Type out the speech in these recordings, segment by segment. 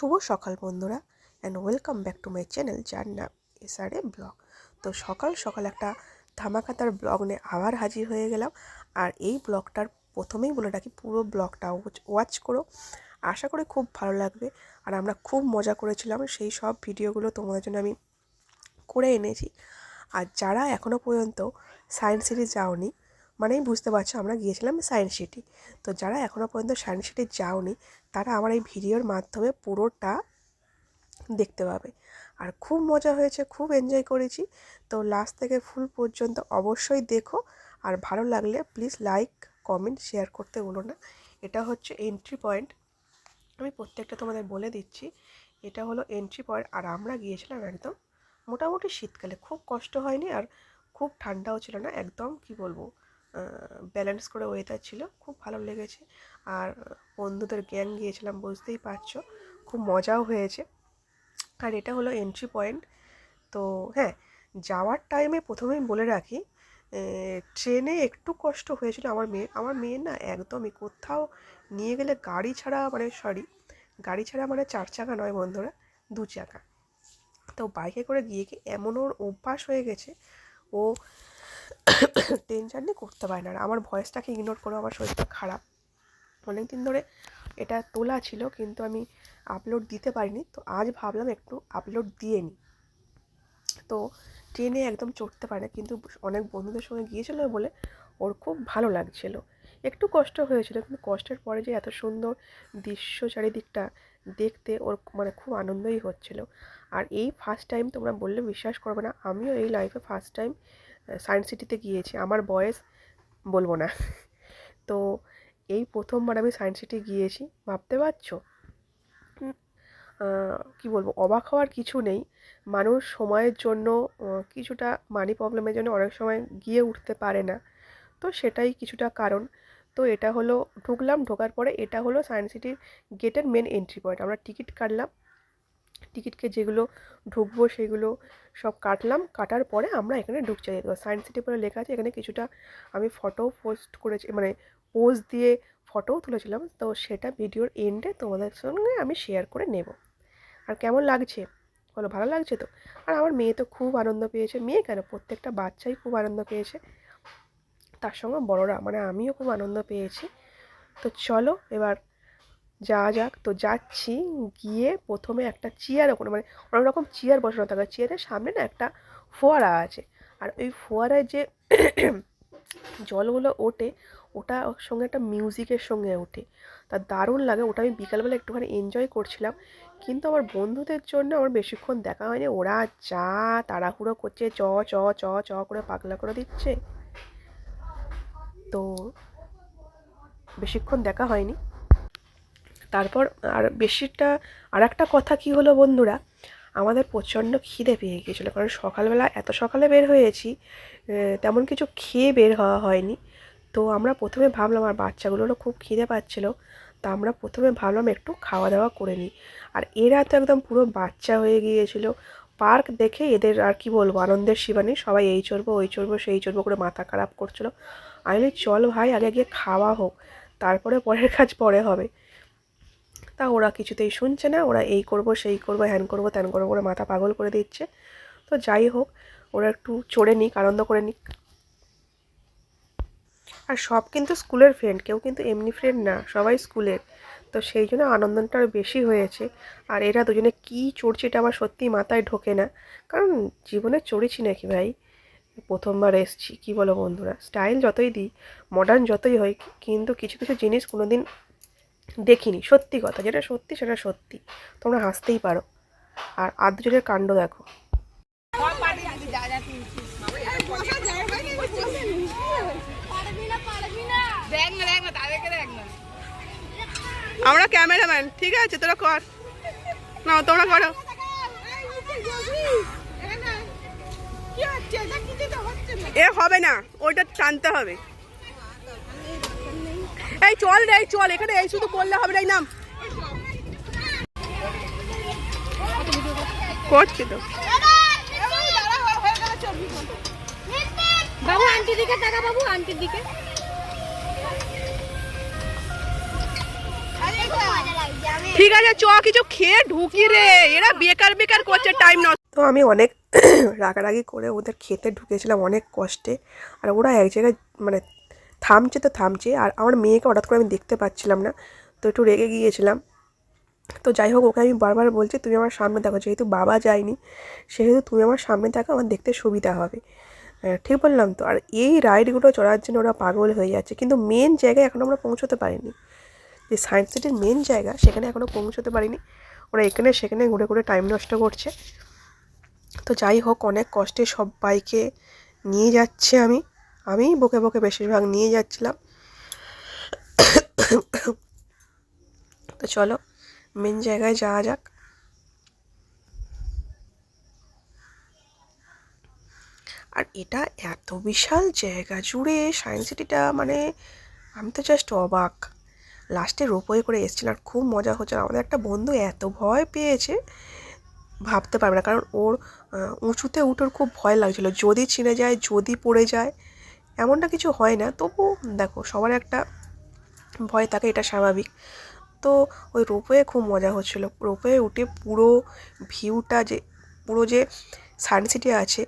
শুভ সকাল বন্ধুরা and welcome back to my channel যার নাম SRA ব্লগ। তো সকাল সকাল একটা ধামাকাদার ব্লগ নিয়ে আবার হাজির হয়ে গেলাম। আর এই ব্লগটার প্রথমেই বলে রাখি, পুরো ব্লগটা ওয়াচ করো, আশা করি খুব ভালো লাগবে। আর আমরা খুব মজা করেছিলাম, সেই সব ভিডিওগুলো তোমাদের জন্য আমি করে এনেছি। আর যারা এখনও পর্যন্ত সায়েন্স সিটি যাওনি, মানেই বুঝতে পারছো আমরা গিয়েছিলাম সায়েন্স সিটি, তো যারা এখনও পর্যন্ত সায়েন্স সিটি যাওনি তারা আমার এই ভিডিওর মাধ্যমে পুরোটা দেখতে পাবে। আর খুব মজা হয়েছে, খুব এনজয় করেছি। তো লাস্ট থেকে ফুল পর্যন্ত অবশ্যই দেখো, আর ভালো লাগলে প্লিজ লাইক কমেন্ট শেয়ার করতে বলো না। এটা হচ্ছে এন্ট্রি পয়েন্ট, আমি প্রত্যেকটা তোমাদের বলে দিচ্ছি। এটা হলো এন্ট্রি পয়েন্ট, আর আমরা গিয়েছিলাম একদম মোটামুটি শীতকালে, খুব কষ্ট হয়নি আর খুব ঠান্ডাও ছিল না, একদম কি বলবো ব্যালেন্স করে ওয়েদার ছিল, খুব ভালো লেগেছে। আর বন্ধুদের গ্যাং গিয়েছিলাম, বুঝতেই পারছো খুব মজাও হয়েছে। আর এটা হলো এন্ট্রি পয়েন্ট। তো হ্যাঁ, যাওয়ার টাইমে প্রথমেই বলে রাখি, ট্রেনে একটু কষ্ট হয়েছিল আমার মেয়ের না একদমই কোথাও নিয়ে গেলে গাড়ি ছাড়া মানে 4 চাকা নয় বন্ধুরা, 2 চাকা। তো বাইকে করে গিয়ে কি এমন ওর অভ্যাস হয়ে গেছে, ও ট্রেন জার্নি করতে পারে না। আর আমার ভয়েসটাকে ইগনোর করে, আমার শরীরটা খারাপ, অনেক দিন ধরে এটা তোলা ছিল কিন্তু আমি আপলোড দিতে পারিনি। তো আজ ভাবলাম একটু আপলোড দিয়ে নিই। তো ট্রেনে একদম চড়তে পারে না, কিন্তু অনেক বন্ধুদের সঙ্গে গিয়েছিল বলে ওর খুব ভালো লাগছিল। একটু কষ্ট হয়েছিল, কিন্তু কষ্টের পরে যে এত সুন্দর দৃশ্য চারিদিকটা দেখতে ওর মানে খুব আনন্দই হচ্ছিল। আর এই ফার্স্ট টাইম, তোমরা বললে বিশ্বাস করবে না, আমিও এই লাইফে ফার্স্ট টাইম সায়েন্স সিটিতে গিয়েছি। আমার বয়স বলবো না। তো এই প্রথমবার আমি সায়েন্স সিটি গিয়েছি, ভাবতে পারছো কি বলবো, অবাক হওয়ার কিছু নেই। মানুষ সময়ের জন্য কিছুটা মানি প্রবলেমের জন্য অনেক সময় গিয়ে উঠতে পারে না, তো সেটাই কিছুটা কারণ। তো এটা হলো ঢোকার পরে এটা হলো সায়েন্স সিটির গেটের মেন এন্ট্রি পয়েন্ট। আমরা টিকিট কাটলাম, টিকিটকে যেগুলো ঢুকবো সেগুলো সব কাটার পরে আমরা এখানে ঢুকতে যাই। সায়েন্স সিটি বলে লেখা আছে এখানে। কিছুটা আমি ফটো পোস্ট করেছি, মানে পোজ দিয়ে ফটোও তুলেছিলাম, তো সেটা ভিডিওর এন্ডে তোমাদের সঙ্গে আমি শেয়ার করে নেব। আর কেমন লাগছে বলো, ভালো লাগছে তো? আর আমার মেয়ে তো খুব আনন্দ পেয়েছে, মেয়ে কেন প্রত্যেকটা বাচ্চাই খুব আনন্দ পেয়েছে, তার সঙ্গে বড়রা, মানে আমিও খুব আনন্দ পেয়েছি। তো চলো এবার যাওয়া যাক। তো যাচ্ছি, গিয়ে প্রথমে একটা চেয়ার, ওখানে মানে অনেক রকম চেয়ার বসানো থাকে, চেয়ারের সামনে না একটা ফোয়ারা আছে। আর ওই ফোয়ারায় যে জলগুলো ওঠে, ওটা ওর সঙ্গে একটা মিউজিকের সঙ্গে ওঠে, তা দারুণ লাগে। ওটা আমি বিকালবেলা একটুখানি এনজয় করছিলাম, কিন্তু আমার বন্ধুদের জন্য আমার বেশিক্ষণ দেখা হয়নি। ওরা যা তাড়াহুড়ো করছে, চ চ চ চ করে পাগলা করে দিচ্ছে, তো বেশিক্ষণ দেখা হয়নি। তারপর আর একটা কথা কি হলো বন্ধুরা, আমাদের প্রচণ্ড খিদে পেয়ে গিয়েছিলো, কারণ সকালবেলা এত সকালে বের হয়েছি, তেমন কিছু খেয়ে বের হওয়া হয়নি। তো আমরা প্রথমে ভাবলাম, আর বাচ্চাগুলোরও খুব খিদে পাচ্ছিলো, তা আমরা প্রথমে ভাবলাম একটু খাওয়া দাওয়া করে নিই। আর এরা তো একদম পুরো বাচ্চা হয়ে গিয়েছিলো, পার্ক দেখে এদের আর কি বলবো, আনন্দের সীমা, সবাই এই চড়বো ওই চড়বো সেই চড়বো করে মাথা খারাপ করছিলো। আমি বলি চল ভাই, আগে গিয়ে খাওয়া হোক, তারপরে পরের কাজ পরে হবে। তা ওরা কিছুতেই শুনছে না, ওরা এই করব সেই করব হ্যান করব ত্যান করবো করে মাথা পাগল করে দিচ্ছে। তো যাই হোক, ওরা একটু চড়ে নিক, আনন্দ করে নিক। আর সব কিন্তু স্কুলের ফ্রেন্ড, কেউ কিন্তু এমনি ফ্রেন্ড না, সবাই স্কুলের, তো সেই জন্য আনন্দটা আরও বেশি হয়েছে। আর এরা দুজনে কী চড়ছে এটা আমার সত্যিই মাথায় ঢোকে না, কারণ জীবনে চড়েছি নাকি ভাই, প্রথমবার এসছি। কি বলো বন্ধুরা, স্টাইল যতই দিই, মডার্ন যতই হয়, কিন্তু কিছু কিছু জিনিস কোনো দিন দেখিনি, সত্যি কথা, যেটা সত্যি সেটা সত্যি, তোমরা হাসতেই পারো। আর আদ্রিজের কাণ্ড দেখো। আমরা ক্যামেরাম্যান, ঠিক আছে তোরা কর না, তোমরা করো। এ হবে না, ওইটা টানতে হবে। এই চল রে, চল, এখানে এই শুধু করলে হবে না, এই নাম করছি তো। বাবু আন্টির দিকে টাকা, বাবু আন্টির দিকে। ঠিক আছে চ কিছু খেয়ে ঢুকি রে, এরা বেকার বেকার করছে টাইম নষ্ট। তো আমি অনেক রাগারাগি করে ওদের খেতে ঢুকেছিলাম অনেক কষ্টে, আর ওরা এক জায়গায় মানে থামছে তো থামছে, আর আমার মেয়েকে হঠাৎ করে আমি দেখতে পাচ্ছিলাম না, তো একটু রেগে গিয়েছিলাম। তো যাই হোক, ওকে আমি বারবার বলছি তুমি আমার সামনে দেখো, যেহেতু বাবা যায়নি সেহেতু তুমি আমার সামনে দেখো, আমার দেখতে সুবিধা হবে। ঠিক বললাম তো? আর এই রাইডগুলো চড়ার জন্য ওরা পাগল হয়ে যাচ্ছে, কিন্তু মেন জায়গায় এখনও আমরা পৌঁছতে পারিনি। যে সায়েন্স সিটির মেন জায়গা সেখানে এখনও পৌঁছতে পারিনি, ওরা এখানে সেখানে ঘুরে ঘুরে টাইম নষ্ট করছে। তো যাই হোক, অনেক কষ্টে সবাইকে নিয়ে যাচ্ছে আমি বকে বকে বেশিরভাগ নিয়ে যাচ্ছিলাম। তো চলো মেন জায়গায় যাওয়া যাক। আর এটা এত বিশাল জায়গা জুড়ে সায়েন্স সিটিটা, মানে আমি তো জাস্ট অবাক। লাস্টে রোপওয়ে করে এসেছিলাম, আর খুব মজা হচ্ছে। আমাদের একটা বন্ধু এত ভয় পেয়েছে ভাবতে পারবে না, কারণ ওর উঁচুতে উঠোর খুব ভয় লাগছিল, যদি ছিঁড়ে যায়, যদি পড়ে যায়। এমনটা কিছু হয় না, তবু দেখো সবার একটা ভয় থাকে, এটা স্বাভাবিক। তো ওই রোপওয়ে খুব মজা হচ্ছিলো, রোপওয়ে উঠে পুরো ভিউটা, পুরো যে সায়েন্স সিটি আছে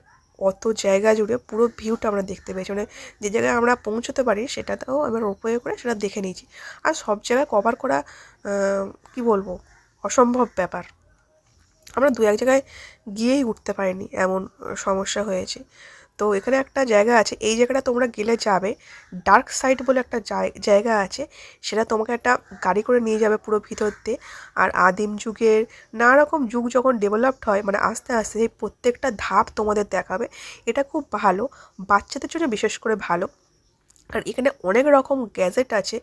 অত জায়গা জুড়ে পুরো ভিউটা আমরা দেখতে পেয়েছি, মানে যে জায়গায় আমরা পৌঁছতে পারি সেটাতেও আমরা রোপওয়ে করে সেটা দেখে নিয়েছি। আর সব জায়গায় কভার করা কি বলবো, অসম্ভব ব্যাপার। আমরা দু এক জায়গায় গিয়েই উঠতে পারিনি, এমন সমস্যা হয়েছে। তো এখানে একটা জায়গা আছে, এই জায়গাটা তোমরা গেলে যাবে, ডার্ক সাইড বলে একটা জায়গা আছে, সেটা তোমাকে একটা গাড়ি করে নিয়ে যাবে পুরো ভিতর দিয়ে। আর আদিম যুগের নানা রকম যুগ যখন ডেভেলপড হয়, মানে আস্তে আস্তে সেই প্রত্যেকটা ধাপ তোমাদের দেখাবে। এটা খুব ভালো, বাচ্চাদের জন্য বিশেষ করে ভালো। আর এখানে অনেক রকম গ্যাজেট আছে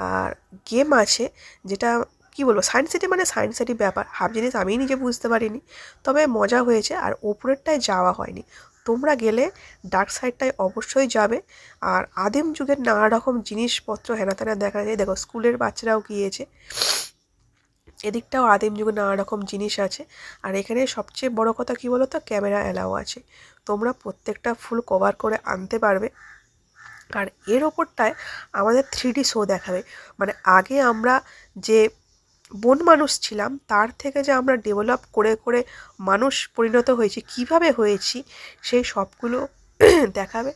আর গেম আছে, যেটা কি বলবো, সায়েন্স সিটি মানে সায়েন্স সিটি ব্যাপার, হাফ জিনিস আমি নিজে বুঝতে পারিনি, তবে মজা হয়েছে। আর ওপরেরটায় যাওয়া হয়নি, তোমরা গেলে ডার্ক সাইডটায় অবশ্যই যাবে। আর আদিম যুগের নানা রকম জিনিসপত্র হেনা তেনা দেখা যায়, দেখো স্কুলের বাচ্চারাও গিয়েছে, এদিকটাও আদিম যুগের নানা রকম জিনিস আছে। আর এখানে সবচেয়ে বড় কথা কী বলো তো, ক্যামেরা অ্যালাও আছে, তোমরা প্রত্যেকটা ফুল কভার করে আনতে পারবে। আর এর ওপরটায় আমাদের 3D শো দেখাবে, মানে আগে আমরা যে বন মানুষ ছিলাম তার থেকে যে আমরা ডেভেলপ করে করে মানুষ পরিণত হয়েছি, কিভাবে হয়েছি, সেই সবগুলো দেখাবে।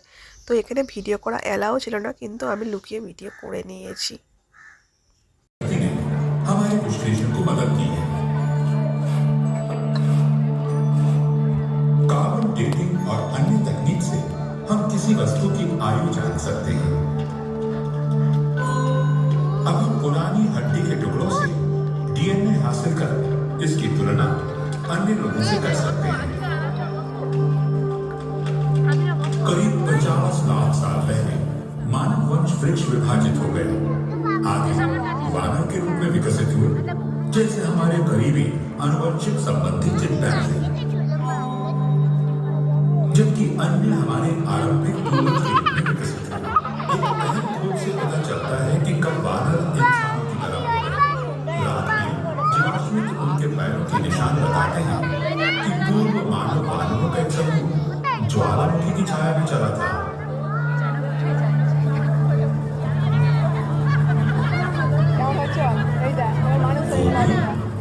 তো এখানে ভিডিও করা অ্যালাও ছিল না, কিন্তু আমি লুকিয়ে ভিডিও করে নিয়েছি। हमारे विश्लेषण को मदद की है। कार्बन डेटिंग और अन्य तकनीक से हम किसी वस्तु की आयु जान सकते हैं। अब हम पुरानी हड्डी के टुकड़ों से डीएनए हासिल कर इसकी तुलना अन्य लोगों से कर सकते हैं। करीब 50 लाख साल पहले मानव वंश वृक्ष विभाजित हो गए, आगे वानर के रूप में विकसित हुए, जैसे हमारे करीबी आनुवंशिक संबंधी चिंपैंजी, जबकि अन्य हमारे आरंभिक पूर्वज के रूप में विकसित हुए। एक अहम खोज से पता चलता है कि कब वानर इंसानों की तरह हो गए। रात में जीवाश्मिक उनके पैरों के निशान बताते हैं कि पूर्व मानव वानरों का एक समूह ज्वालामुखी की छाया में चला था।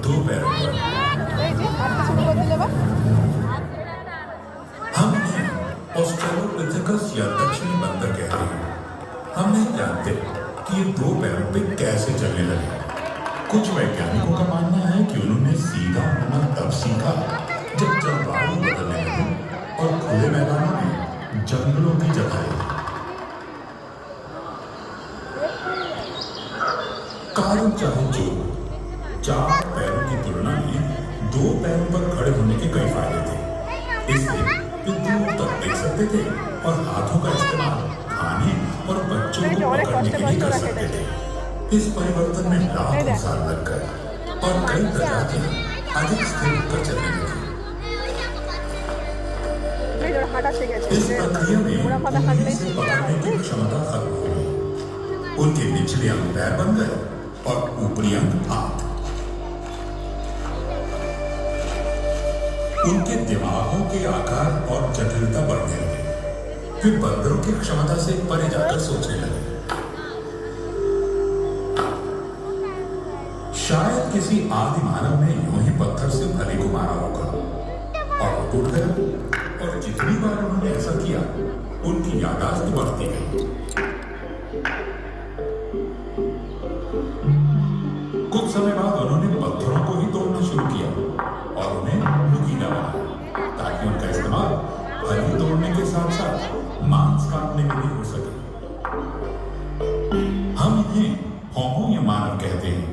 दो पैरों पर हम इन्हें ऑस्ट्रेलोपिथेकस या दक्षिणी बंदर कहते हैं। हम नहीं जानते कि ये दो पैरों पे कैसे चलने लगे। कुछ वैज्ञानिकों का मानना है कि उन्होंने सीधा होना तब सीखा जब जलवायु बदलने लगी और खुले मैदानों में जंगलों की जगह आई। कारण चाहे जो, चार पैरों की तुलना में दो पैरों पर खड़े होने के कई फायदे थे। इससे वे दूर तक देख सकते थे और हाथों का इस्तेमाल खाने और बच्चों को पकड़ने के लिए कर सकते थे। इस परिवर्तन में लाखों साल लग गए और कई प्रजातियां अधिक स्थिर होकर चलने लगी। इस प्रक्रिया में उंगली से पकड़ने की क्षमता खत्म हो गई, उनके निचले अंग पैर बन गए और ऊपरी अंग हाथ। उनके दिमागों के आकार और जटिलता बढ़ने लगे, वे बंदरों की क्षमता से परे जाकर सोचने लगे। शायद किसी आदि मानव ने यूं ही पत्थर से भले को मारा होगा और वो टूट गया। और जितनी बार उन्होंने ऐसा किया उनकी याददाश्त बढ़ती गई। कुछ समय बाद उन्होंने पत्थरों को ही तोड़ना शुरू किया और उन्हें नुकीला बनाया ताकि उनका इस्तेमाल फली तोड़ने के साथ साथ मांस काटने में भी हो सके। हम इन्हें होमो या मानव कहते हैं।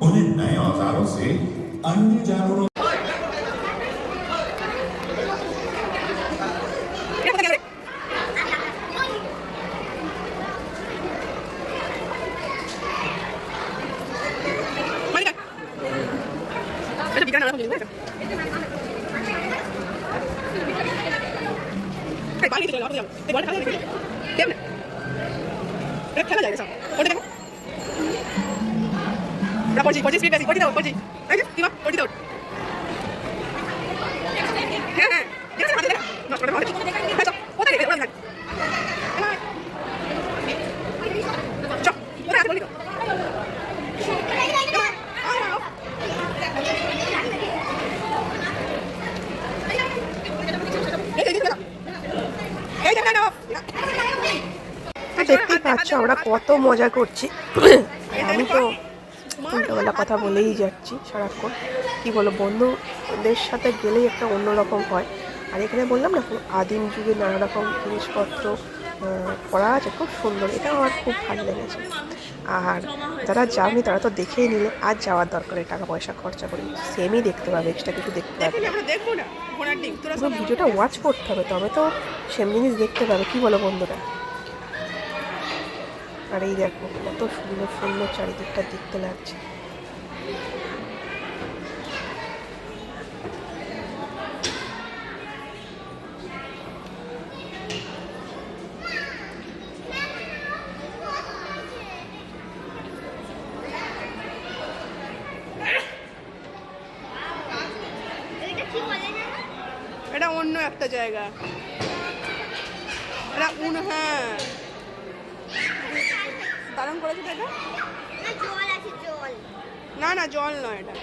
उन्हें नए औजारों से अन्य जानवरों দেখতেই পাচ্ছ আমরা কত মজা করছি। আমি তো উল্টোবেলা কথা বলেই যাচ্ছি সারাক্ষণ। কি বলো, বন্ধুদের সাথে গেলেই একটা অন্যরকম হয়। আর এখানে বললাম না, খুব আদিম যুগে নানা রকম জিনিসপত্র করা আছে, খুব সুন্দর। এটা আমার খুব ভালো লেগেছে। আর যারা যাওনি তারা তো দেখেই নিলে, আর যাওয়ার দরকারে টাকা পয়সা খরচা করে সেমই দেখতে পাবে, এক্সট্রা কিছু দেখতে পাবে। পুরো ভিডিওটা ওয়াচ করতে হবে, তবে তো সেম জিনিস দেখতে পাবে। কি বলো বন্ধুরা? আর এই দেখো কত সুন্দর সুন্দর চারিদিকটা দেখতে লাগছে। এটা অন্য একটা জায়গা, এটা হ্যাঁ দারুণ করেছে তো এটা। জল আছে, জল না না জল নয় এটা।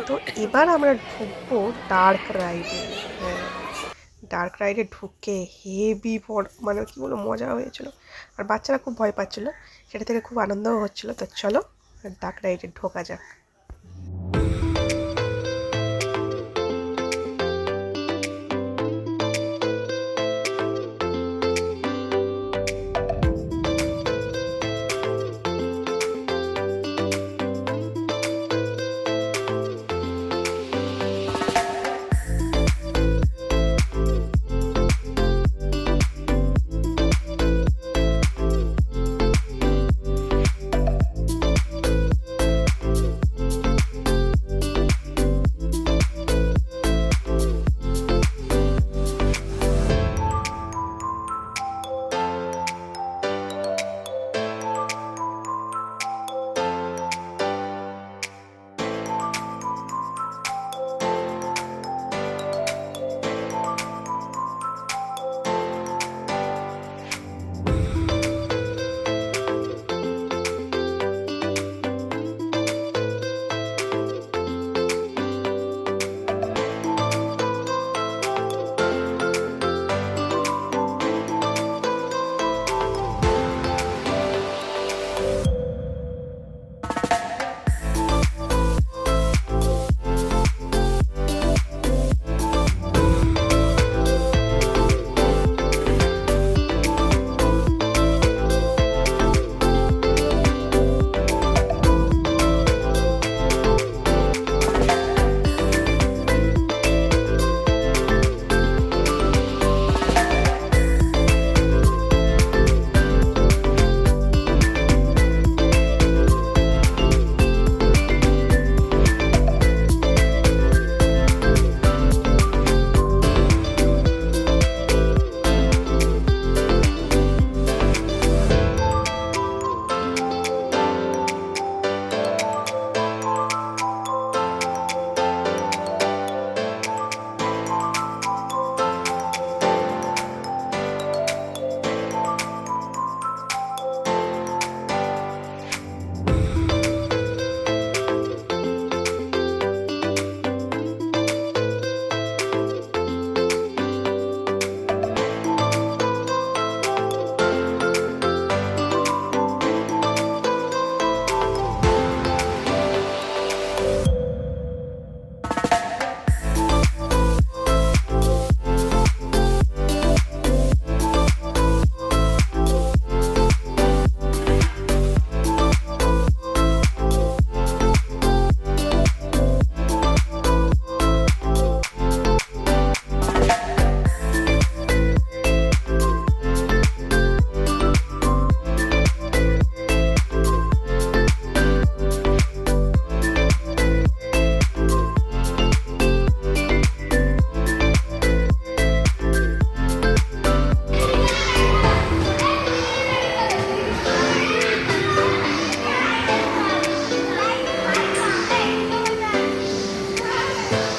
তো এবার আমরা ঢুকবো ডার্ক রাইডে। হ্যাঁ, ডার্ক রাইডে ঢুকে হেভি মানে কি বলবো, মজা হয়েছিল। আর বাচ্চারা খুব ভয় পাচ্ছিল, সেটা থেকে খুব আনন্দও হচ্ছিলো। তো চলো ডার্ক রাইডে ঢোকা যাক।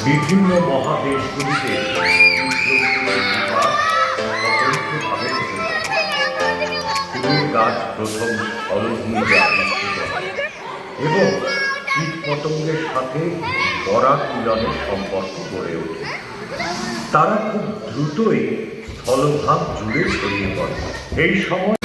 বিভিন্ন মহাদেশগুলিতে স্বতন্ত্রভাবে ফুলের গাছ প্রথম স্থলভূমিতে আবিষ্কৃত হয় এবং কীটপতঙ্গের সাথে পরাগ মিলনের সম্পর্ক গড়ে ওঠে। তারা খুব দ্রুতই স্থলভাগ জুড়ে ছড়িয়ে পড়ে। এই সময়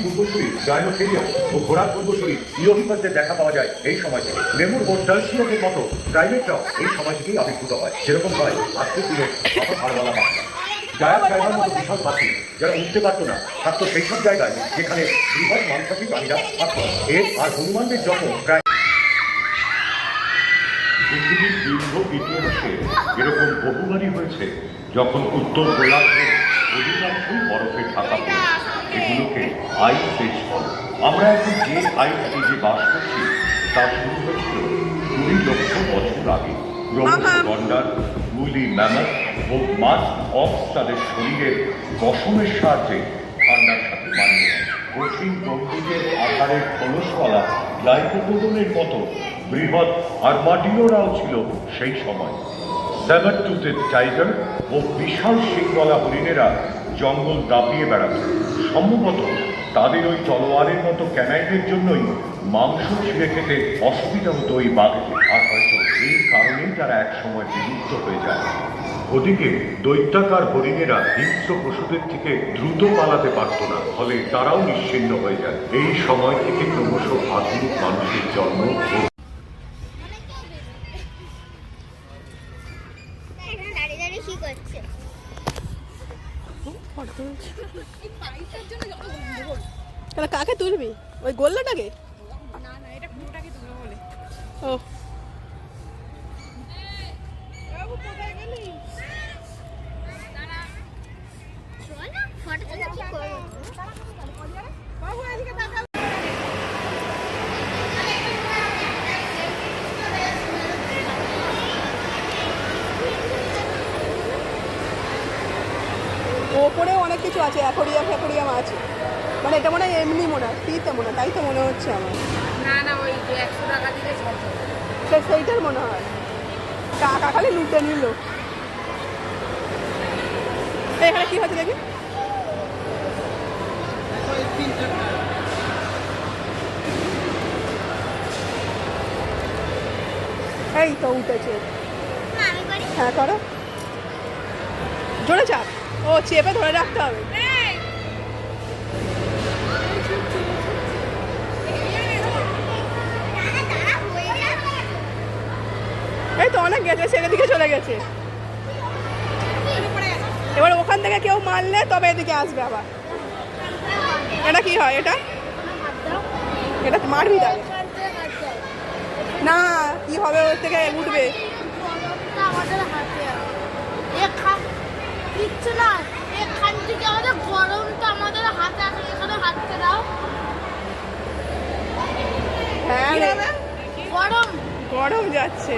পূর্বসূরি গায়নোথেরিয়া ও ঘোড়ার পূর্বসূরি ইওহিপাসদের দেখা পাওয়া যায় এই সময় থেকে। লেমুর ও ডালসিরকের মতো প্রাইমেটরাও এই সময় থেকেই আবির্ভূত হয়, যেরকম হয় আজকে দিনের হাড়ওয়ালা মাছ। জায়াত জায়গার মতো বিশাল পাখি যারা উঠতে পারতো না থাকতো সেই সব জায়গায় যেখানে বৃহৎ মাংসাশী প্রাণীরা থাকতো। এর আর হনুমানদের যখন প্রায় পৃথিবীর দীর্ঘ ইতিহাসে এরকম বহুবারই হয়েছে যখন উত্তর গোলার্ধের অধিকাংশই বরফে ঢাকা পড়ে। এগুলোকে আইস এজ বলে। আমরা এখন যে আইস এজে বাস করছি তা শুরু হয়েছিল 20 লক্ষ বছর আগে। ক্রমশ গন্ডার, উইলি ম্যামথ ও মাছ অক্স তাদের শরীরের পশমের সাহায্যে ঠান্ডার সাথে মানিয়ে নেয়। কঠিন গম্ভীরের আকারের খোলসওয়ালা গ্লাইকোপোডনের মতো বৃহৎ আর্মাডিলোরাও ছিল সেই সময়। স্যাবার টুথেড টাইগার ও বিশাল শিংওয়ালা হরিণেরা জঙ্গল দাপিয়ে বেড়াত। সম্ভবত তাদের ওই তলোয়ারের মতো ক্যানাইনের জন্যই মাংস ছিঁড়ে খেতে অসুবিধা হতো ওই বাঘের। আর হয়তো এই কারণেই তারা একসময় বিলুপ্ত হয়ে যায়। ওদিকে দৈত্যাকার হরিণেরা হিংস্র পশুদের থেকে দ্রুত পালাতে পারত না, ফলে তারাও নিশ্চিহ্ন হয়ে যায়। এই সময় থেকে ক্রমশ আধুনিক মানুষের জন্ম ও দাঁড়িয়ে দাঁড়িয়ে কি করছে? তাহলে কাকে তুলবি? ওই গোল্লাটাকে? না না, এটা পুরোটাকে তুলে বলে। ও চল না, ফটো তুলে কি করবো? ওপরেও অনেক কিছু আছে, অ্যাকোরিয়াম আছে। মানে এটা মনে হয় এমনি মনে হয়, ফ্রিতে মনে হয়, তাই তো মনে হচ্ছে আমার। না না, ওই 100 টাকা দিলে সব হবে। সেইটার মনে হয়। টাকা খালি লুটে নিল। এখানে কি হচ্ছে দেখি? এই তো উঠেছে। না, আমি করি। হ্যাঁ করো, জোরে চাপ। ও চেপে ধরে রাখতে হবে। দাঁড়া, হয়ে যাবে। এই তো অনেক গেছে, সেদিকে দিকে চলে গেছে। এবার ওখান থেকে কেউ মারলে তবে এদিকে আসবে আবার। এটা কি হয়? এটা মারবি তাহলে? না, কি হবে ওর থেকে উঠবে। আমাদের হাতে কিচ্ছু না, এখান থেকে আমাদের গরমটা আমাদের হাতে আছে। এখানে হাতটা দাও। হ্যাঁ রে, গরম গরম যাচ্ছে।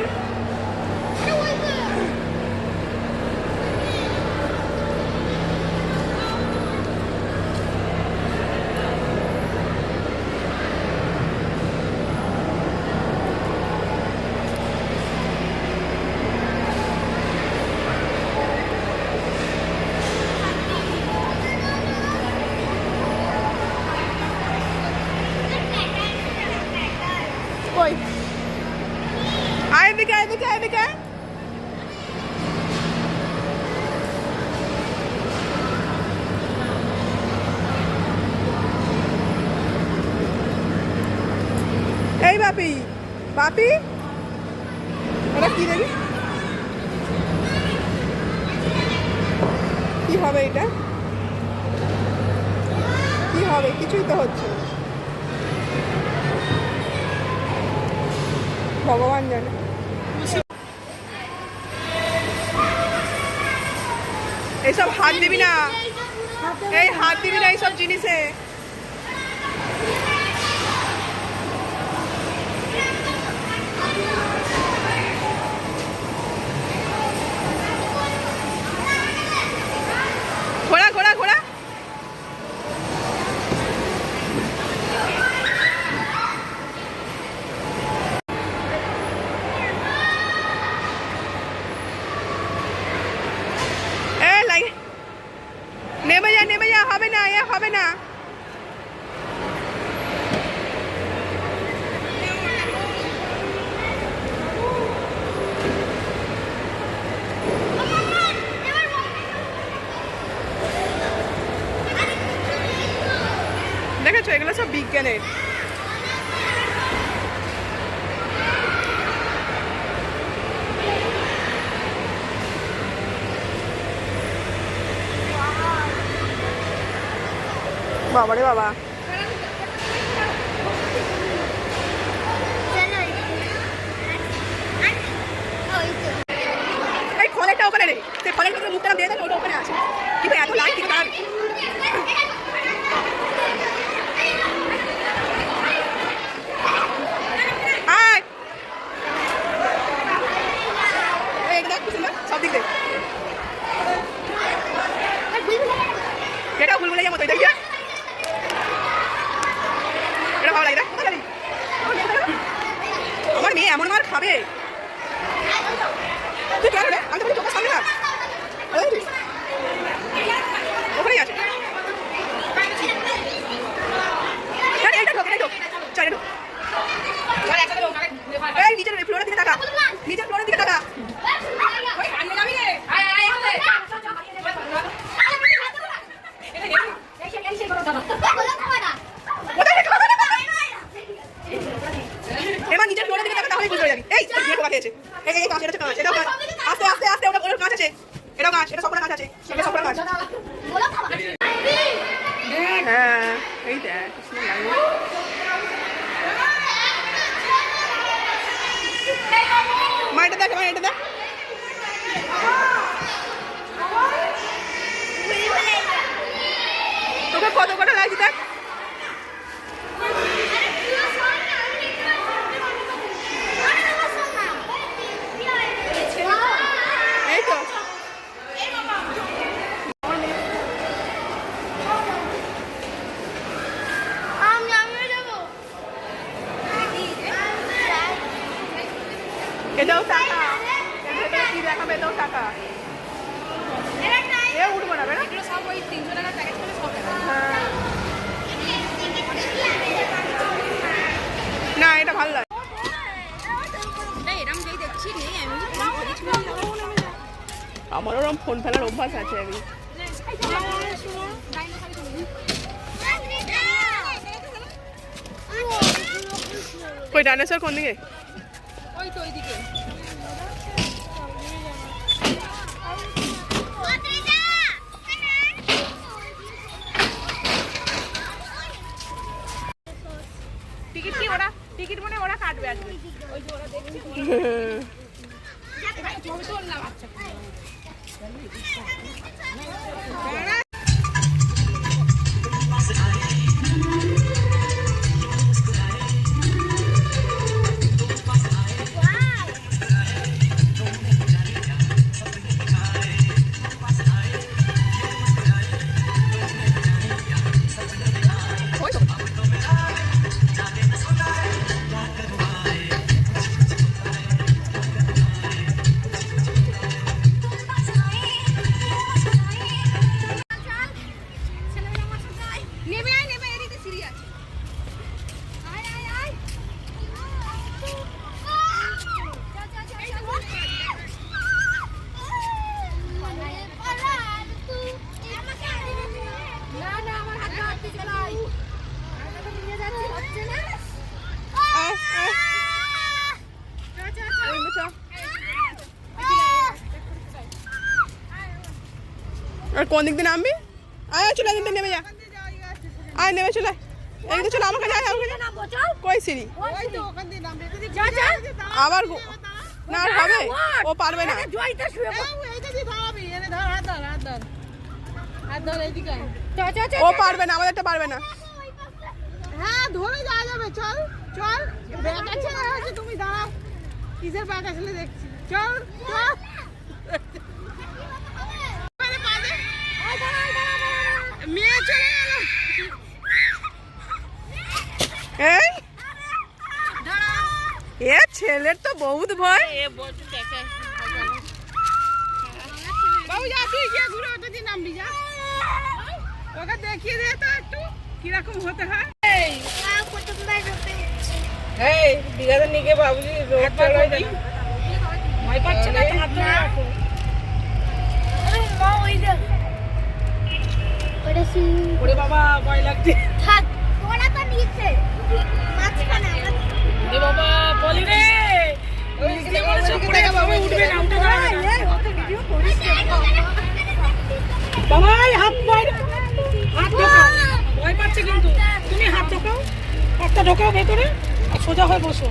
কই? আয় এদিকে, এদিকে, এদিকে। এই বাপি, বাপি, এটা কি দেখি? কি হবে এটা? কি হবে? কিছুই তো হচ্ছে না। ভগবান জানে। এইসব হাত দিবি না, এই হাত দিবি না এইসব জিনিসে। ঘোড়া ঘোড়া ঘোড়া। নেমে যা, হবে না, এ হবে না। দেখেছো, এগুলো সব বিজ্ঞানের। বাবারে বাবা, এই খলেরটা ওখানে নেই, সেই খলের ভিতরে মুখটা দিয়ে দেয়, ওটা ওখানে আছে। কিন্তু এত লাইট কিন্তু তার সব দিক দিয়ে এটাও ভুল ভুলে মতো, এটা ভালো লাগে। আমার মেয়ে এমন মার খাবে, তুই কেন রে? আমি তো চোখের সামনে না, ওখানেই আছে। নিচের ফ্লোরের দিকে টাকা, নিচের ফ্লোরের দিকে টাকা। এবার নিচের ফ্লোরের দিকে টাকা, তাহলে বুঝতে যাবি। এই ঢোকা খেয়েছে, এই কাজ, এটা হচ্ছে কাজ, এটাও কাজ। আস্তে আস্তে আস্তে, ওটা কাজ আছে, এটাও কাজ, এটা সবকটা কাজ আছে, এটা সবকটা কাজ। হ্যাঁ, এই দেখ মা, এটা দেখ, মা এটা দেখ। তোকে কত কটা লাগছে দেখ। এই তো এটাও টাকা, কি দেখাবে, এটাও টাকা। এ উঠবো না বেটা, এগুলো সব ওই 300 টাকার প্যাকেজ করে সব টাকা। হ্যাঁ না, এটা ভালো লাগে। এরকম যেই দেখছি নেই, আমি আমার ওরকম ফোন ফেলার অভ্যাস আছে। আমি ওই ডাইনোসর কোন দিকে? ওই তো ওইদিকে। টিকিট কি ওরা, টিকিট মনে ওরা কাটবে আজকে। ওই যে ওরা দেখছি ছবি তুললাম। আচ্ছা আর কোন দিক দিয়ে নামবি? আয় চলে দিন, নেমে যা, আয় নেমে চলে, এই তো চলে আমার কাছে। আয় আমার কাছে, কই সিঁড়ি? আবার না, হবে ও পারবে না। আর ধর এদিকে আয়। ও পারবে না, আমাদেরটা পারবে না। হ্যাঁ ধরে যাওয়া যাবে, চল চল। ব্যাগ আছে না আছে, তুমি দাঁড়াও। কিসের ব্যাগ আসলে দেখছি, চল চল। মেয়ে চলে গেল। এই এ ছেলের তো বহুত ভয়। বাবু যা, তুই গিয়ে ঘুরে ওটা দিয়ে নামবি যা। ওকে দেখিয়ে দে তো একটু কিরকম হতে হয়। এই দিঘাতে নিয়ে গিয়ে বাবুজি রোড চালায় না, ভয় পাচ্ছে না তো, হাত ধরে রাখো। ওরে বাবা ভয় লাগছে। এ বাবা বলি রে, ওই যে বলে সব পড়ে যাবে, বাবা উঠবে না, উঠে যাবে না। বাবা এই হাত বাইরে, হাত ঢোকাও, ভয় পাচ্ছে কিন্তু। তুমি হাত ঢোকাও, হাতটা ঢোকাও ভেতরে, আর সোজা হয়ে বসো।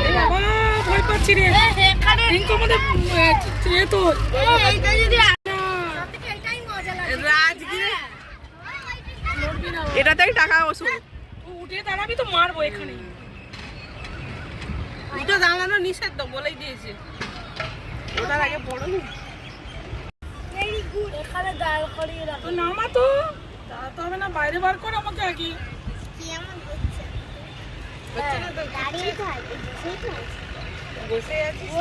এ বাবা ভয় পাচ্ছি রে, রিঙ্কু আমাদের এ তো রাজগিরে এটাতেই টাকা ওষুধ। উঠে দাঁড়াবি তো মারবো এখানে। উঠে দাঁড়ানো নিষেধ বলেই দিয়েছে। ওটার আগে বড় নি। এখানে দাঁড় করিয়ে রাখো। তো নামা তো, দাঁড়াতে হবে না, বাইরে বার কর আমাকে আগে। বসে আছিস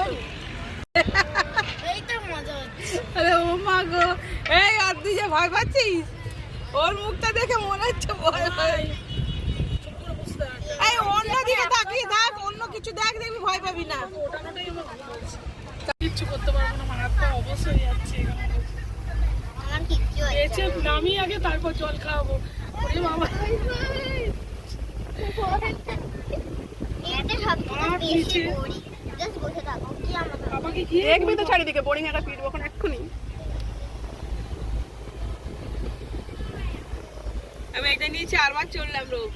এইটা মজা হচ্ছে। আরে ও মা গো, এই আর তুই যে ভয় পাচ্ছিস, ওর মুখটা দেখে মনে হচ্ছে ভয় ভয়। এই অন্য দিকে তাকিয়ে দেখ, অন্য কিছু দেখ, দেখবি ভয় পাবি না। ওটানোটাই আমার ভয় পাচ্ছে। কিচ্ছু করতে পারবো না, আমার হাতটা অবশ্যই যাচ্ছে। আমার কিচ্ছু এসে নামি আগে, তারপর জল খাওয়াবো। ওরে বাবা এতে সবথেকে বেশি বড়ি। জাস্ট বসে থাকো, কি আমাকে বাবাকে গিয়ে দেখবি তো চারিদিকে বোরিং একটা পিটবো এখন এক্ষুনি। আমি এটা নিয়ে 4 বার চললাম রোগ।